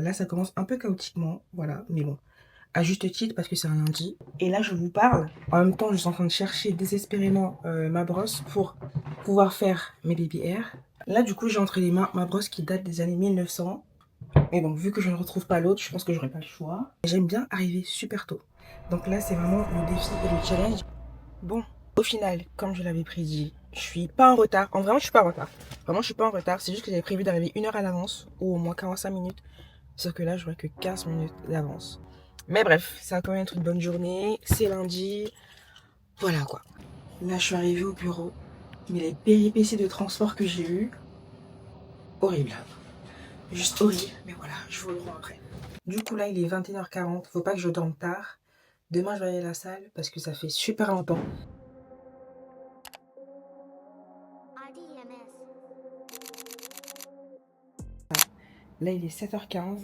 Là, ça commence un peu chaotiquement, voilà, mais bon, à juste titre parce que c'est un lundi. Et là, je vous parle. En même temps, je suis en train de chercher désespérément ma brosse pour pouvoir faire mes baby hairs. Là, du coup, j'ai entre les mains ma brosse qui date des années 1900. Mais bon, vu que je ne retrouve pas l'autre, je pense que j'aurai pas le choix. J'aime bien arriver super tôt. Donc là, c'est vraiment le défi et le challenge. Bon, au final, comme je l'avais prédit, je suis pas en retard. En vraiment, je suis pas en retard. Vraiment, je suis pas en retard. C'est juste que j'avais prévu d'arriver 1 heure à l'avance ou au moins 45 minutes. Sauf que là, j'aurai que 15 minutes d'avance. Mais bref, ça va quand même être une bonne journée. C'est lundi. Voilà quoi. Là, je suis arrivée au bureau. Mais les péripéties de transport que j'ai eues, horrible. Juste horrible. Mais voilà, je vous le rends après. Du coup, là, il est 21h40. Faut pas que je dorme tard. Demain, je vais aller à la salle parce que ça fait super longtemps. Là, il est 7h15,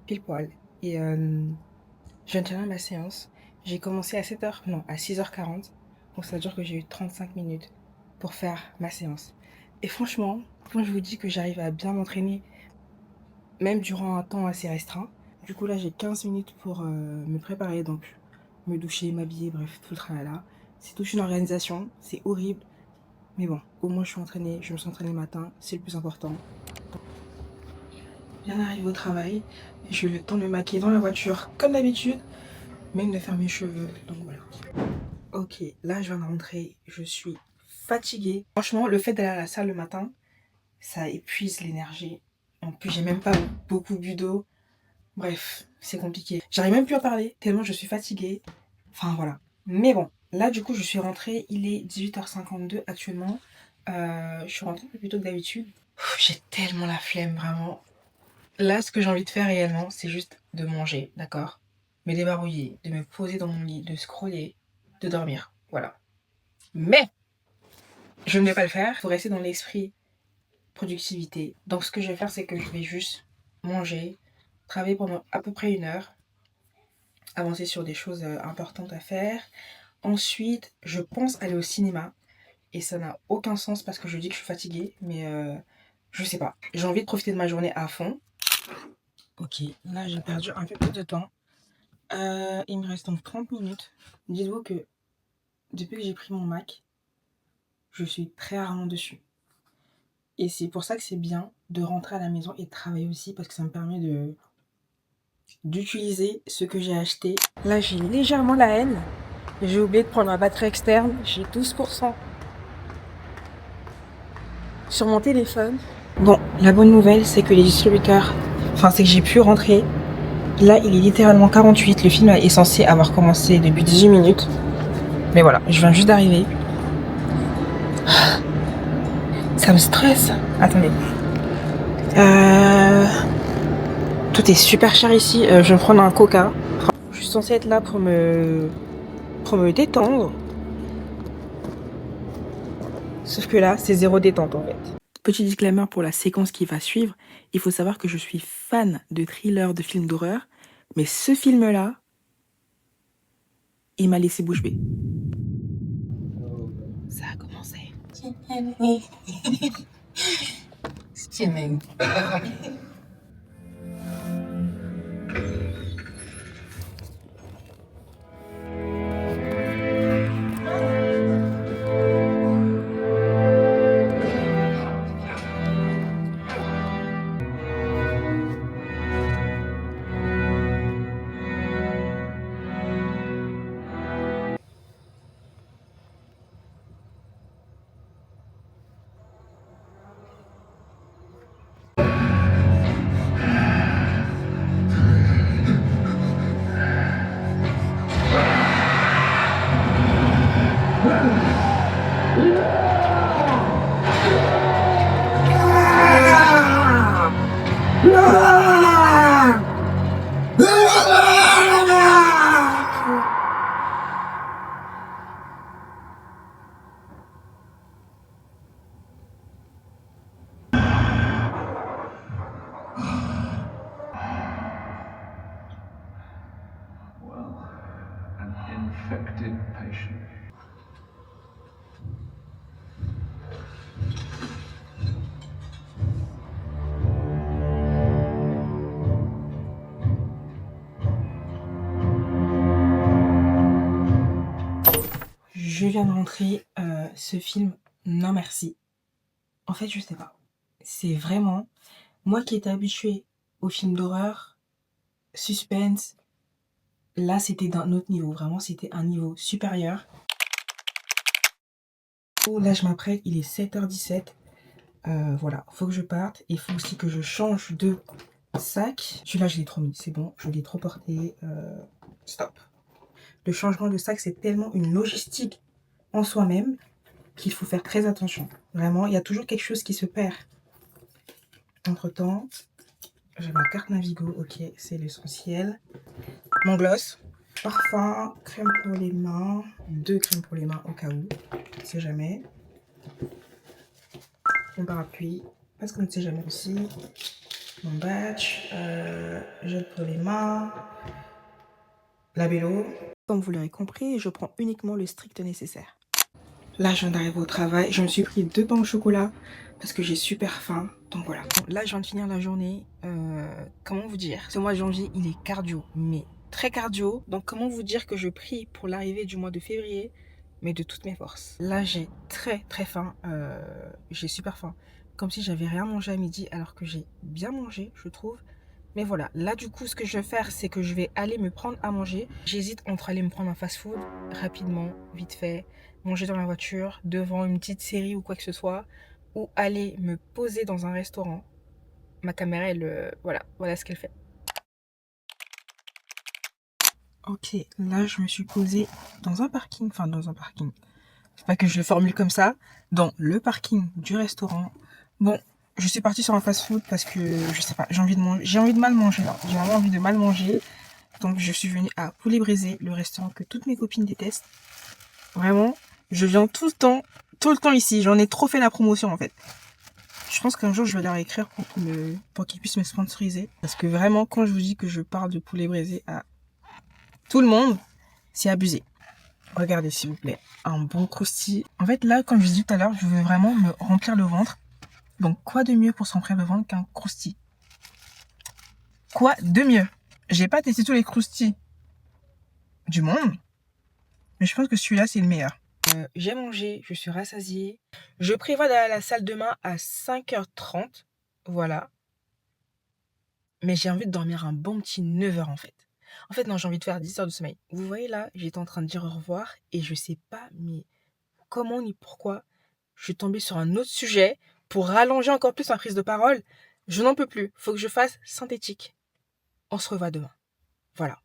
pile poil. Et je viens de terminer ma séance. J'ai commencé à 7h, non, à 6h40. Donc ça veut dire que j'ai eu 35 minutes pour faire ma séance. Et franchement, quand je vous dis que j'arrive à bien m'entraîner, même durant un temps assez restreint, du coup là j'ai 15 minutes pour me préparer, donc me doucher, m'habiller, bref, tout le tralala. C'est toute une organisation, c'est horrible. Mais bon, au moins je suis entraînée, je me suis entraînée le matin, c'est le plus important. Bien arrivé au travail, j'ai eu le temps de me maquiller dans la voiture, comme d'habitude, même de faire mes cheveux, donc voilà. Ok, là je viens de rentrer, je suis fatiguée. Franchement, le fait d'aller à la salle le matin, ça épuise l'énergie. En plus, j'ai même pas beaucoup bu d'eau. Bref, c'est compliqué. J'arrive même plus à parler, tellement je suis fatiguée. Enfin voilà. Mais bon, là du coup je suis rentrée, il est 18h52 actuellement. Je suis rentrée un peu plus tôt que d'habitude. J'ai tellement la flemme, vraiment. Là, ce que j'ai envie de faire réellement, c'est juste de manger, d'accord? Me débarouiller, de me poser dans mon lit, de scroller, de dormir. Voilà. Mais je ne vais pas le faire. Il faut rester dans l'esprit productivité. Donc, ce que je vais faire, c'est que je vais juste manger, travailler pendant à peu près 1 heure, avancer sur des choses importantes à faire. Ensuite, je pense aller au cinéma. Et ça n'a aucun sens parce que je dis que je suis fatiguée, mais je sais pas. J'ai envie de profiter de ma journée à fond. Ok, là j'ai perdu un peu plus de temps. Il me reste donc 30 minutes. Dites-vous que depuis que j'ai pris mon Mac, je suis très rarement dessus. Et c'est pour ça que c'est bien de rentrer à la maison et de travailler aussi parce que ça me permet d'utiliser ce que j'ai acheté. Là, j'ai légèrement la haine. J'ai oublié de prendre ma batterie externe. J'ai 12% sur mon téléphone. Bon, la bonne nouvelle, c'est que les distributeurs... Enfin, c'est que j'ai pu rentrer. Là, il est littéralement 48. Le film est censé avoir commencé depuis 18 minutes. Mais voilà, je viens juste d'arriver. Ça me stresse. Attendez. Tout est super cher ici. Je vais me prendre un coca. Je suis censée être là pour me détendre. Sauf que là, c'est zéro détente en fait. Petit disclaimer pour la séquence qui va suivre. Il faut savoir que je suis fan de thrillers, de films d'horreur. Mais ce film-là, il m'a laissé bouche bée. Ça a commencé. Stimming. Well, an infected patient. je viens de rentrer. Ce film, non merci. En fait, je sais pas. C'est vraiment... Moi qui étais habituée aux films d'horreur, suspense, là c'était d'un autre niveau. Vraiment, c'était un niveau supérieur. Oh, là, je m'apprête, il est 7h17. Voilà, faut que je parte. Et il faut aussi que je change de sac. Celui-là, je l'ai trop mis, c'est bon. Je l'ai trop porté. Stop. Le changement de sac, c'est tellement une logistique en soi-même qu'il faut faire très attention. Vraiment, il y a toujours quelque chose qui se perd. Entre-temps, j'ai ma carte Navigo. Ok, c'est l'essentiel. Mon gloss. Parfum, crème pour les mains. 2 crèmes pour les mains au cas où. On ne sait jamais. Mon parapluie, parce qu'on ne sait jamais aussi. Mon badge, gel pour les mains, labello. Comme vous l'aurez compris, je prends uniquement le strict nécessaire. Là, je viens d'arriver au travail. Je me suis pris 2 pains au chocolat parce que j'ai super faim. Donc voilà. Bon, là, je viens de finir la journée. Comment vous dire? Ce mois de janvier, il est cardio, mais très cardio. Donc comment vous dire que je prie pour l'arrivée du mois de février, mais de toutes mes forces. Là, j'ai très très faim. J'ai super faim. Comme si j'avais rien mangé à midi, alors que j'ai bien mangé, je trouve. Mais voilà, là du coup, ce que je vais faire, c'est que je vais aller me prendre à manger. J'hésite entre aller me prendre un fast-food rapidement, vite fait, manger dans la voiture, devant une petite série ou quoi que ce soit, ou aller me poser dans un restaurant. Ma caméra, elle, voilà ce qu'elle fait. Ok, là je me suis posée dans un parking, enfin dans un parking. C'est pas que je le formule comme ça, dans le parking du restaurant. Bon, je suis partie sur un fast-food parce que je sais pas, j'ai envie de manger, j'ai envie de mal manger là. J'ai vraiment envie de mal manger. Donc je suis venue à Poulet Brisé, le restaurant que toutes mes copines détestent. Vraiment, je viens tout le temps ici. J'en ai trop fait la promotion en fait. Je pense qu'un jour je vais leur écrire pour qu'ils puissent me sponsoriser. Parce que vraiment, quand je vous dis que je parle de Poulet Brisé à tout le monde, c'est abusé. Regardez s'il vous plaît, un bon croustille. En fait là, comme je disais tout à l'heure, je veux vraiment me remplir le ventre. Donc quoi de mieux pour se remplir le ventre qu'un croustille? Quoi de mieux? J'ai pas testé tous les croustilles du monde, mais je pense que celui-là c'est le meilleur. J'ai mangé, je suis rassasiée. Je prévois d'aller à la salle demain à 5h30. Voilà. Mais j'ai envie de dormir un bon petit 9h en fait. En fait, non, j'ai envie de faire 10 heures de sommeil. Vous voyez là, j'étais en train de dire au revoir et je sais pas, mais comment ni pourquoi je suis tombée sur un autre sujet pour rallonger encore plus ma prise de parole. Je n'en peux plus. Faut que je fasse synthétique. On se revoit demain. Voilà.